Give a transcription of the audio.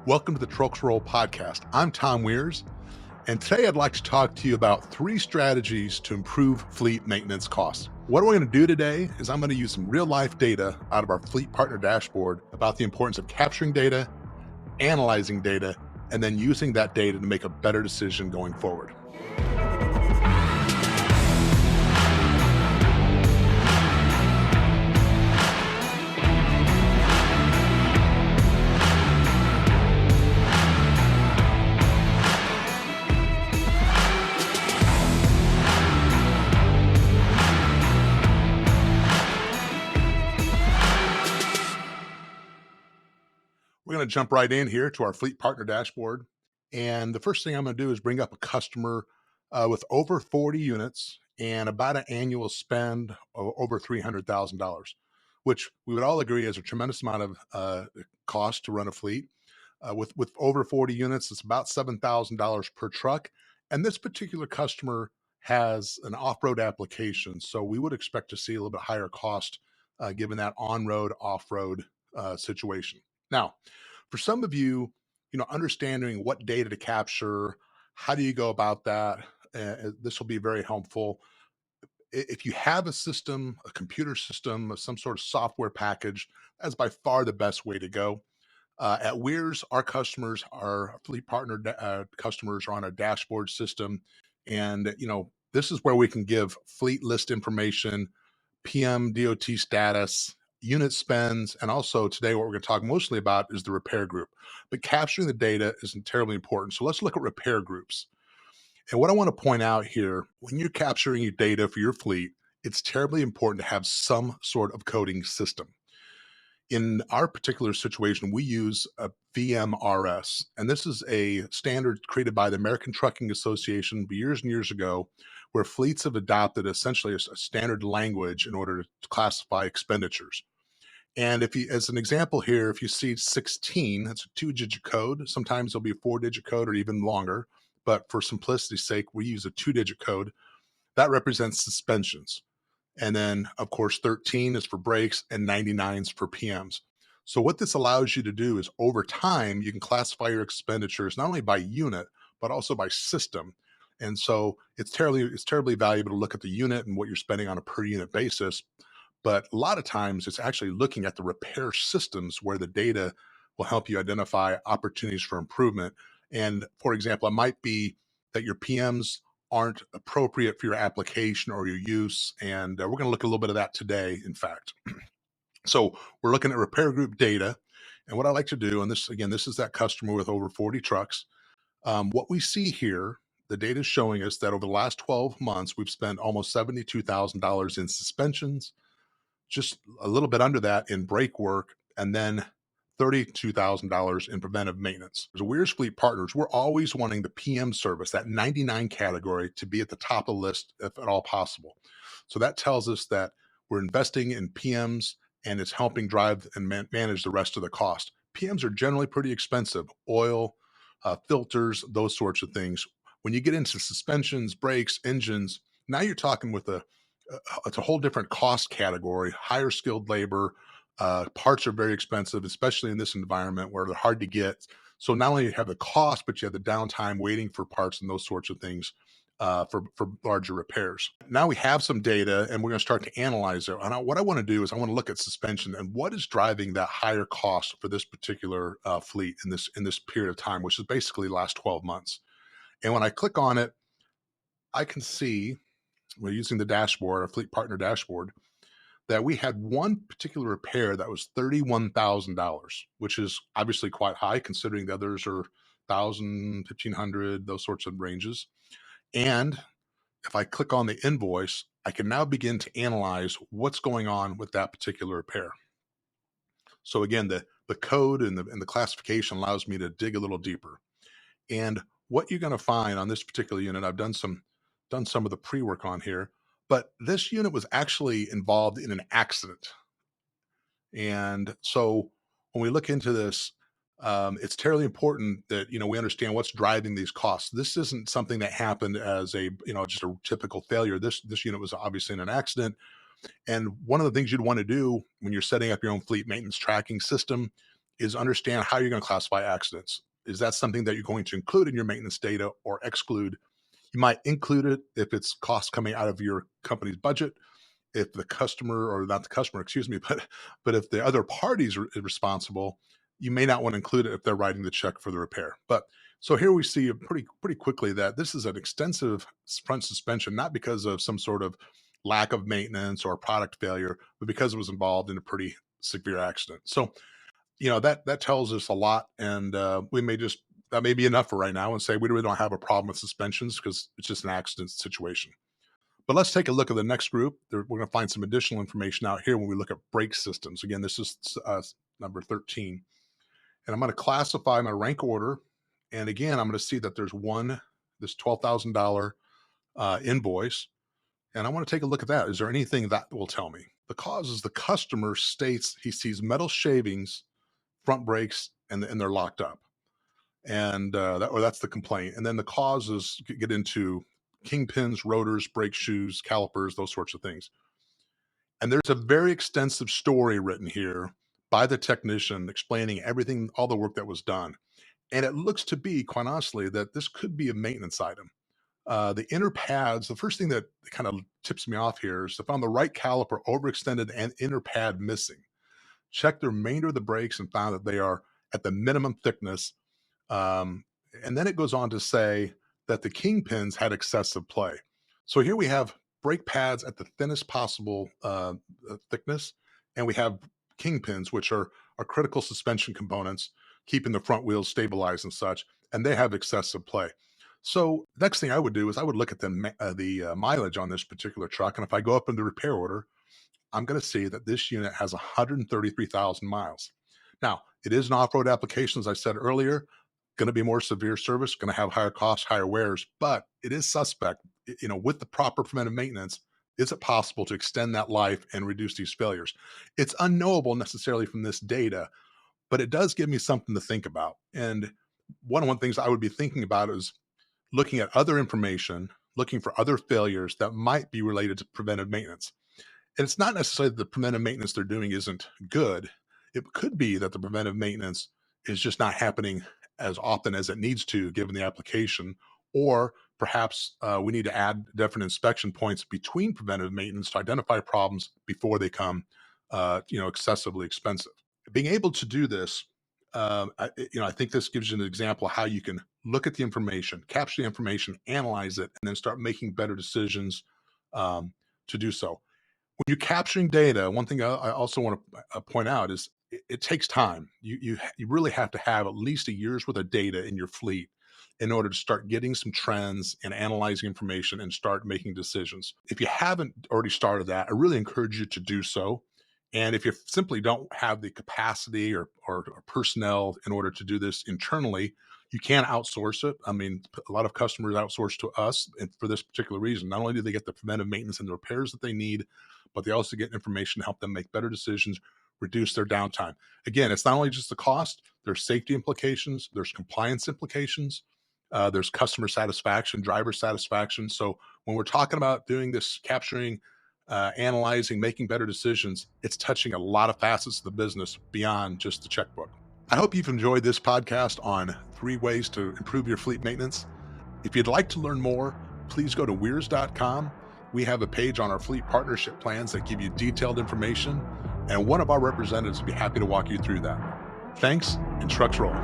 Welcome to the Trucks Roll podcast. I'm Tom Wiers, and today I'd like to talk to you about 3 strategies to improve fleet maintenance costs. What we're going to do today is I'm going to use some real life data out of our Fleet Partner Dashboard about the importance of capturing data, analyzing data, and then using that data to make a better decision going forward. We're going to jump right in here to our Fleet Partner Dashboard. And the first thing I'm going to do is bring up a customer with over 40 units and about an annual spend of over $300,000, which we would all agree is a tremendous amount of cost to run a fleet. With over 40 units, it's about $7,000 per truck. And this particular customer has an off-road application, so we would expect to see a little bit higher cost given that on-road, off-road situation. Now, for some of you, understanding what data to capture, how do you go about that? This will be very helpful. If you have a system, a computer system, some sort of software package, that's by far the best way to go. At Wiers, our fleet partner customers are on a dashboard system. And, this is where we can give fleet list information, PM, DOT status, unit spends, and also today what we're going to talk mostly about is the repair group. But capturing the data is terribly important. So let's look at repair groups. And what I want to point out here, when you're capturing your data for your fleet, it's terribly important to have some sort of coding system. In our particular situation, we use a VMRS, and this is a standard created by the American Trucking Association years and years ago, where fleets have adopted essentially a standard language in order to classify expenditures. And if you, as an example here, if you see 16, that's a 2-digit code. Sometimes it'll be a 4-digit code or even longer. But for simplicity's sake, we use a 2-digit code. That represents suspensions. And then, of course, 13 is for brakes and 99 is for PMs. So what this allows you to do is over time, you can classify your expenditures not only by unit, but also by system. And so it's terribly valuable to look at the unit and what you're spending on a per unit basis. But a lot of times it's actually looking at the repair systems where the data will help you identify opportunities for improvement. And for example, it might be that your PMs aren't appropriate for your application or your use. And we're going to look a little bit of that today, in fact. So we're looking at repair group data. And what I like to do, and this is that customer with over 40 trucks. What we see here, the data is showing us that over the last 12 months, we've spent almost $72,000 in suspensions, just a little bit under that in brake work, and then $32,000 in preventive maintenance. As a Wiers Fleet Partners, we're always wanting the PM service, that 99 category, to be at the top of the list if at all possible. So that tells us that we're investing in PMs and it's helping drive and manage the rest of the cost. PMs are generally pretty expensive, oil, filters, those sorts of things. When you get into suspensions, brakes, engines, now you're talking with it's a whole different cost category, higher skilled labor. Parts are very expensive, especially in this environment where they're hard to get. So not only you have the cost, but you have the downtime waiting for parts and those sorts of things for larger repairs. Now we have some data and we're going to start to analyze it. And what I want to do is I want to look at suspension and what is driving that higher cost for this particular fleet in this period of time, which is basically the last 12 months. And when I click on it, I can see we're using the dashboard, our Fleet Partner Dashboard, that we had one particular repair that was $31,000, which is obviously quite high considering the others are 1,000, 1,500, those sorts of ranges. And if I click on the invoice, I can now begin to analyze what's going on with that particular repair. So again, the code and the classification allows me to dig a little deeper. And what you're going to find on this particular unit, I've done some of the pre-work on here, but this unit was actually involved in an accident. And so when we look into this, it's terribly important that we understand what's driving these costs. This isn't something that happened as just a typical failure. This unit was obviously in an accident. And one of the things you'd want to do when you're setting up your own fleet maintenance tracking system is understand how you're going to classify accidents. Is that something that you're going to include in your maintenance data or exclude? You might include it if it's costs coming out of your company's budget. If the customer, or not the customer, excuse me, but if the other parties are responsible, you may not want to include it if they're writing the check for the repair. But so here we see pretty quickly that this is an extensive front suspension, not because of some sort of lack of maintenance or product failure, but because it was involved in a pretty severe accident. So that tells us a lot, and we may just that may be enough for right now, and say we really don't have a problem with suspensions because it's just an accident situation. But let's take a look at the next group. We're going to find some additional information out here when we look at brake systems. Again, this is number 13. And I'm going to classify my rank order. And again, I'm going to see that there's this $12,000 invoice. And I want to take a look at that. Is there anything that will tell me? The cause is the customer states he sees metal shavings, front brakes, and they're locked up. And that's the complaint. And then the causes get into kingpins, rotors, brake shoes, calipers, those sorts of things. And there's a very extensive story written here by the technician explaining everything, all the work that was done. And it looks to be, quite honestly, that this could be a maintenance item. The inner pads, the first thing that kind of tips me off here is to find the right caliper overextended and inner pad missing. Check the remainder of the brakes and found that they are at the minimum thickness. And then it goes on to say that the kingpins had excessive play. So here we have brake pads at the thinnest possible thickness, and we have kingpins, which are critical suspension components, keeping the front wheels stabilized and such, and they have excessive play. So next thing I would do is I would look at the mileage on this particular truck, and if I go up in the repair order, I'm going to see that this unit has 133,000 miles. Now, it is an off-road application, as I said earlier, going to be more severe service, going to have higher costs, higher wears, but it is suspect, with the proper preventive maintenance, is it possible to extend that life and reduce these failures? It's unknowable necessarily from this data, but it does give me something to think about. And one of the things I would be thinking about is looking at other information, looking for other failures that might be related to preventive maintenance. And it's not necessarily that the preventive maintenance they're doing isn't good. It could be that the preventive maintenance is just not happening as often as it needs to, given the application, or perhaps we need to add different inspection points between preventive maintenance to identify problems before they become, excessively expensive. Being able to do this, I think this gives you an example of how you can look at the information, capture the information, analyze it, and then start making better decisions to do so. When you're capturing data, one thing I also want to point out is it takes time. You really have to have at least a year's worth of data in your fleet in order to start getting some trends and analyzing information and start making decisions. If you haven't already started that, I really encourage you to do so. And if you simply don't have the capacity or personnel in order to do this internally, you can outsource it. I mean, a lot of customers outsource to us, and for this particular reason. Not only do they get the preventive maintenance and the repairs that they need, but they also get information to help them make better decisions, reduce their downtime. Again, it's not only just the cost, there's safety implications, there's compliance implications, there's customer satisfaction, driver satisfaction. So when we're talking about doing this, capturing, analyzing, making better decisions, it's touching a lot of facets of the business beyond just the checkbook. I hope you've enjoyed this podcast on 3 ways to improve your fleet maintenance. If you'd like to learn more, please go to Wiers.com. We have a page on our fleet partnership plans that give you detailed information, and one of our representatives will be happy to walk you through that. Thanks, and trucks roll.